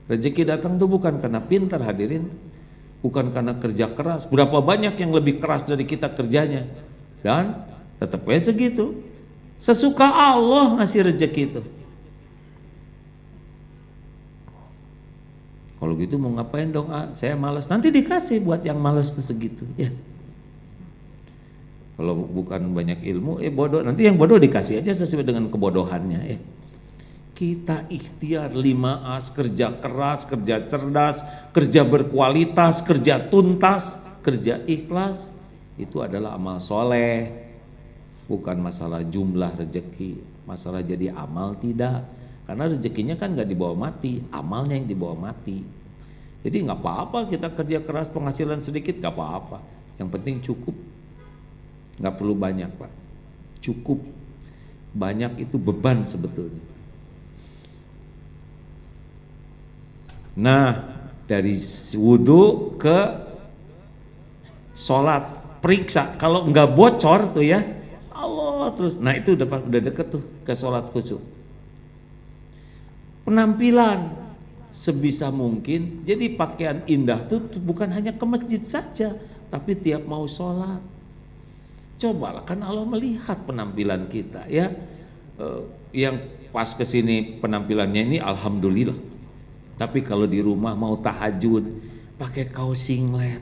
Rezeki datang tuh bukan karena pintar hadirin. Bukan karena kerja keras. Berapa banyak yang lebih keras dari kita kerjanya, dan tetap aja segitu. Sesuka Allah ngasih rezeki itu. Kalau gitu mau ngapain dong? Saya malas. Nanti dikasih buat yang malas tuh segitu ya. Kalau bukan banyak ilmu, bodoh. Nanti yang bodoh dikasih aja sesuai dengan kebodohannya ya. Kita ikhtiar 5As, kerja keras, kerja cerdas, kerja berkualitas, kerja tuntas, kerja ikhlas, itu adalah amal soleh. Bukan masalah jumlah rezeki, masalah jadi amal tidak. Karena rezekinya kan gak dibawa mati, amalnya yang dibawa mati. Jadi gak apa-apa kita kerja keras, penghasilan sedikit gak apa-apa. Yang penting cukup, gak perlu banyak Pak. Cukup, banyak itu beban sebetulnya. Nah dari wudhu ke sholat, periksa. Kalau nggak bocor tuh ya Allah terus. Nah itu udah deket tuh ke sholat khusyuk. Penampilan sebisa mungkin. Jadi pakaian indah tuh bukan hanya ke masjid saja, tapi tiap mau sholat. Cobalah, kan Allah melihat penampilan kita ya. Yang pas kesini penampilannya ini alhamdulillah. Tapi kalau di rumah mau tahajud pakai kaos singlet,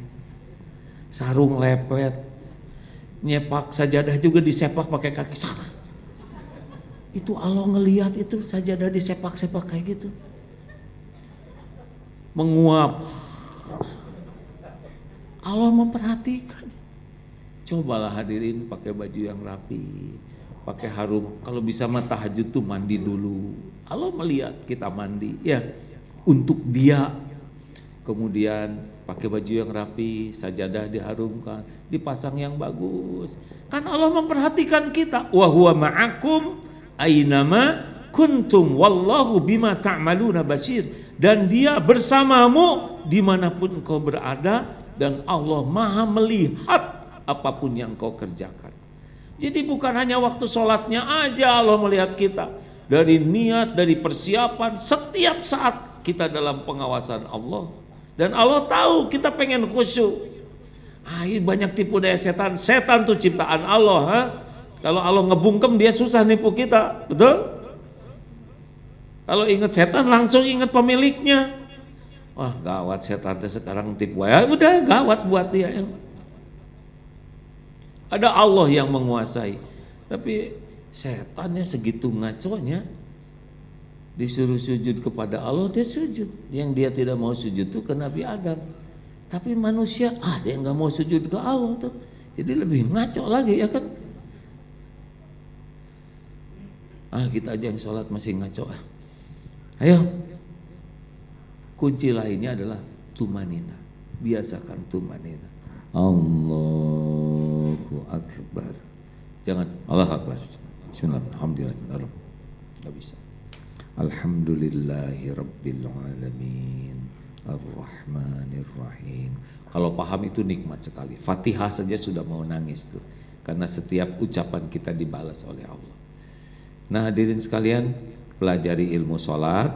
sarung lepet, nyepak sajadah juga disepak pakai kaki salah. Itu Allah ngelihat itu sajadah disepak-sepak kayak gitu. Menguap. Allah memperhatikan. Cobalah hadirin pakai baju yang rapi, pakai harum. Kalau bisa mah tahajud tuh mandi dulu. Allah melihat kita mandi ya. Untuk dia, kemudian pakai baju yang rapi, sajadah diharumkan, dipasang yang bagus. Kan Allah memperhatikan kita. Wa huwa ma'akum ainama kuntum wallahu bima ta'maluna basir, dan dia bersamamu dimanapun engkau berada, dan Allah maha melihat apapun yang engkau kerjakan. Jadi bukan hanya waktu sholatnya aja Allah melihat kita, dari niat, dari persiapan, setiap saat kita dalam pengawasan Allah. Dan Allah tahu kita pengen khusyuk. Banyak tipu daya setan. Setan tuh ciptaan Allah, ha? Kalau Allah ngebungkem dia susah nipu kita, betul? Kalau ingat setan langsung ingat pemiliknya. Wah gawat setan sekarang tipu, ya udah gawat buat dia. Ada Allah yang menguasai, tapi setannya segitu ngaconya. Disuruh sujud kepada Allah dia sujud. Yang dia tidak mau sujud itu ke Nabi Adam. Tapi manusia ada yang gak mau sujud ke Allah tuh. Jadi lebih ngaco lagi, ya kan? Kita aja yang sholat masih ngaco. Ayo, kunci lainnya adalah tumanina. Biasakan tumanina. Allahu Akbar. Jangan Allah Akbar. Bismillahirrahmanirrahim. Alhamdulillah. Gak bisa. Alhamdulillahi Rabbil Alamin Ar-Rahmanir-Rahim. Kalau paham itu nikmat sekali. Fatihah saja sudah mau nangis tuh, karena setiap ucapan kita dibalas oleh Allah. Nah hadirin sekalian, pelajari ilmu sholat,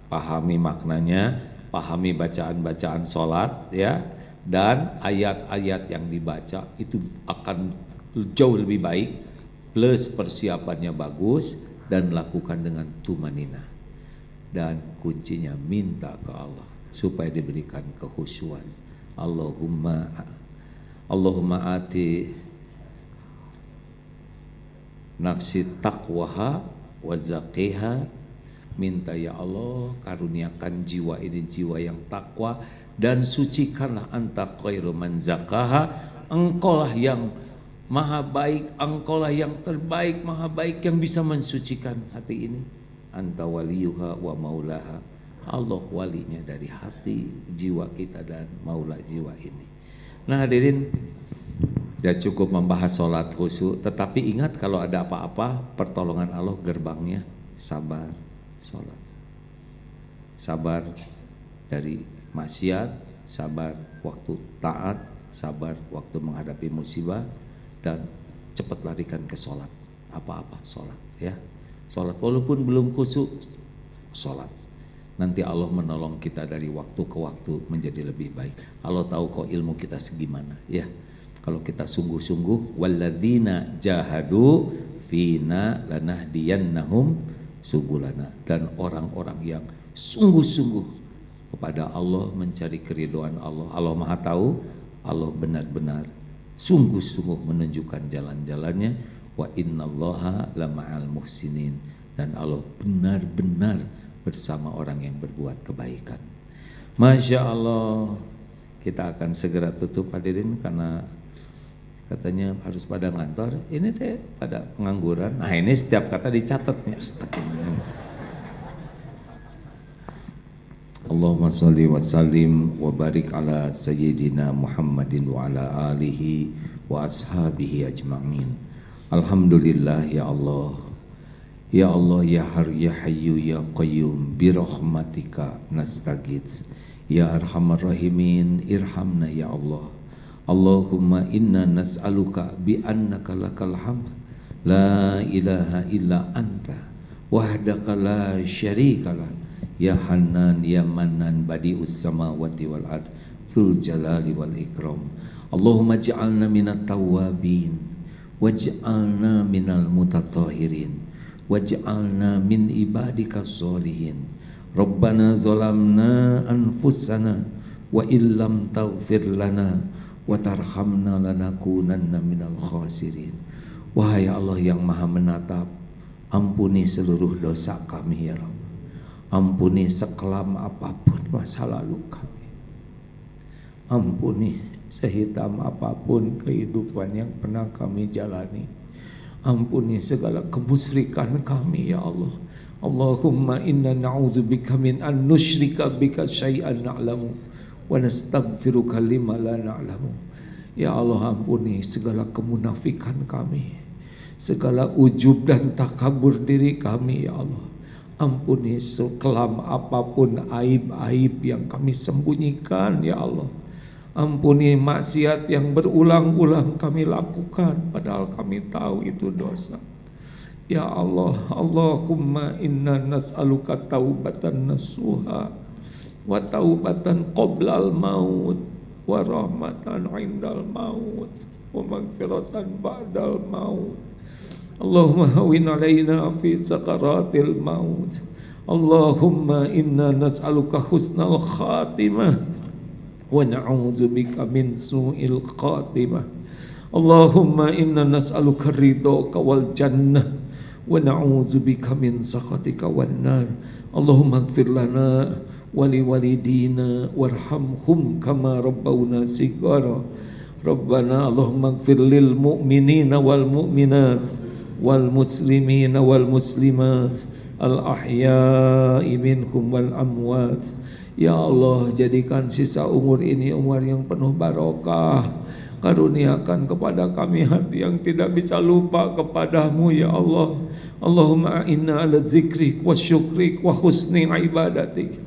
pahami maknanya, pahami bacaan-bacaan sholat, ya, dan ayat-ayat yang dibaca itu akan jauh lebih baik, plus persiapannya bagus, dan lakukan dengan tumanina. Dan kuncinya minta ke Allah supaya diberikan kekhusyuan. Allahumma ati nafsi taqwaha wa zaqiha. Minta ya Allah karuniakan jiwa ini jiwa yang takwa, dan sucikanlah anta khairu man zakaha. Engkaulah yang maha baik, engkaulah yang terbaik, maha baik yang bisa mensucikan hati ini. Anta waliyuha wa maulaha. Allah walinya dari hati jiwa kita dan maula jiwa ini. Nah hadirin, tidak cukup membahas sholat khusyuk, tetapi ingat kalau ada apa-apa, pertolongan Allah gerbangnya sabar sholat. Sabar dari maksiat, sabar waktu taat, sabar waktu menghadapi musibah, dan cepat larikan ke sholat. Apa-apa sholat, ya. Sholat walaupun belum khusyuk, sholat. Nanti Allah menolong kita dari waktu ke waktu menjadi lebih baik. Allah tahu kok ilmu kita segimana, ya. Kalau kita sungguh-sungguh, walladzina jahadu fina lanahdiyannahum subulana. Dan orang-orang yang sungguh-sungguh kepada Allah, mencari keridhaan Allah. Allah Maha tahu, Allah benar-benar sungguh-sungguh menunjukkan jalan-jalannya. Wa innallaha lama'al muhsinin. Dan Allah benar-benar bersama orang yang berbuat kebaikan. Masya Allah. Kita akan segera tutup hadirin, karena katanya harus pada ngantor. Ini teh pada pengangguran. Nah ini setiap kata dicatatnya. Allahumma salli wa sallim wa barik ala sayyidina Muhammadin wa ala alihi wa ashabihi ajma'in. Alhamdulillah ya Allah. Ya Allah ya Har ya Hayyu ya Qayyum bi rahmatika nastaghits. Ya Arhamar Rahimin irhamna ya Allah. Allahumma inna nas'aluka bi annaka lakal hamd la ilaha illa anta wahdaka la syarikalah. Ya Hannan ya Mannan badi'us samawati wal ard dzul jalali wal ikram. Allahumma ij'alna minat tawwabin waj'alna minal mutatahhirin waj'alna min ibadika sholihin. Rabbana zalamna anfusana wa illam taghfir lana wa tarhamna lanakunanna minal khasirin. Wahai Allah yang maha menatap, ampuni seluruh dosa kami ya Rabb. Ampuni sekelam apapun masa lalu kami. Ampuni sehitam apapun kehidupan yang pernah kami jalani. Ampuni segala kemusyrikan kami ya Allah. Allahumma inna na'udzubika min an nusyrika bika syai'an na'lamu wa nastaghfiruka lima la na'lamu. Ya Allah, ampuni segala kemunafikan kami, segala ujub dan takabur diri kami ya Allah. Ampuni sekelam apapun aib-aib yang kami sembunyikan ya Allah. Ampuni maksiat yang berulang-ulang kami lakukan padahal kami tahu itu dosa. Ya Allah, Allahumma inna nas'aluka taubatan nasuha wa taubatan qoblal maut wa rahmatan indal maut wa magfiratan ba'dal maut. Allahumma hawin alaina fi sakaratil maut. Allahumma inna nas'aluka husnal khatimah wa na'udzubika min su'il khatimah. Allahumma inna nas'aluka ridhaka wal jannah wa na'udzubika min sakhatika wan nar. Allahumma ighfir lana wa liwalidina warhamhum kama rabbawna shighara. Rabbana Allahumma ighfir lil mu'minina wal mu'minat wal muslimina wal muslimat al ahya'i minhum wal amwat. Ya Allah, jadikan sisa umur ini umur yang penuh barokah. Karuniakan kepada kami hati yang tidak bisa lupa kepadamu ya Allah. Allahumma inna ala zikrik wa syukrik wa husni ibadatik.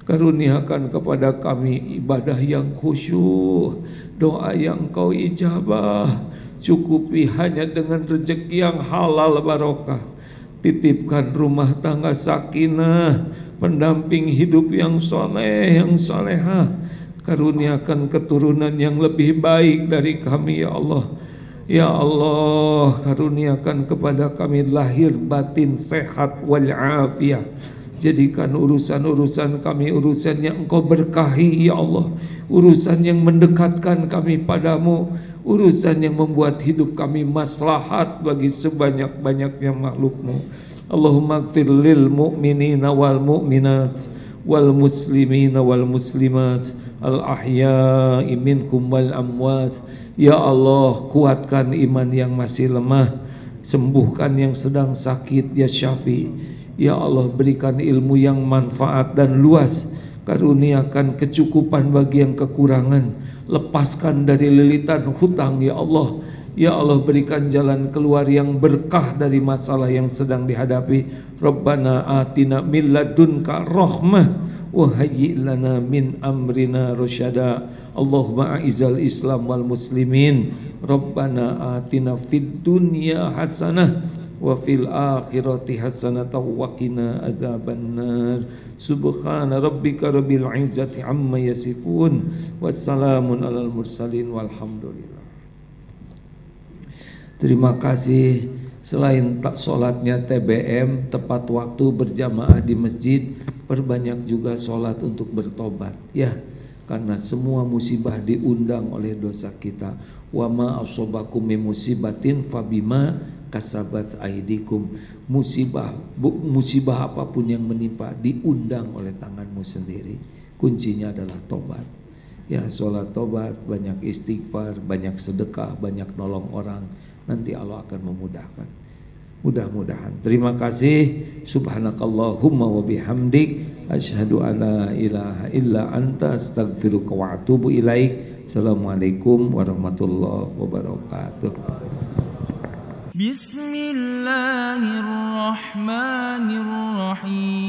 Karuniakan kepada kami ibadah yang khusyuk, doa yang kau ijabah. Cukupi hanya dengan rezeki yang halal barokah. Titipkan rumah tangga sakinah, pendamping hidup yang soleh, yang solehah. Karuniakan keturunan yang lebih baik dari kami ya Allah. Ya Allah, karuniakan kepada kami lahir batin sehat wal afiyah. Jadikan urusan-urusan kami urusan yang Engkau berkahi ya Allah. Urusan yang mendekatkan kami padamu, urusan yang membuat hidup kami maslahat bagi sebanyak-banyaknya makhlukmu. Allahumma ighfir lil mu'minina wal mu'minat wal muslimina wal muslimat al ahya'i minhum wal amwat. Ya Allah, kuatkan iman yang masih lemah, sembuhkan yang sedang sakit ya Syafi. Ya Allah, berikan ilmu yang manfaat dan luas. Karuniakan kecukupan bagi yang kekurangan. Lepaskan dari lilitan hutang ya Allah. Ya Allah, berikan jalan keluar yang berkah dari masalah yang sedang dihadapi. Rabbana atina min ladunka rahmah wa hayyi' lana min amrina rasyada. Allahumma a'izal Islam wal muslimin. Rabbana atina fid dunya hasanah wa fil akhirati hasanatan wa qina adzabannar. Subhana rabbika rabbil izzati amma yasifun wassalamun alal mursalin walhamdulillah. Terima kasih. Selain tak sholatnya TBM tepat waktu berjamaah di masjid, perbanyak juga sholat untuk bertobat ya, karena semua musibah diundang oleh dosa kita. Wa ma asobakum min musibatin fabima kasabat aidikum. Musibah apapun yang menimpa diundang oleh tanganmu sendiri. Kuncinya adalah tobat. Ya, sholat tobat, banyak istighfar, banyak sedekah, banyak nolong orang. Nanti Allah akan memudahkan. Mudah-mudahan. Terima kasih. Subhanakallahumma wa bihamdik asyhadu an la ilaha illa anta astaghfiruka wa atubu ilaik. Assalamualaikum warahmatullahi wabarakatuh. Bismillahirrahmanirrahim.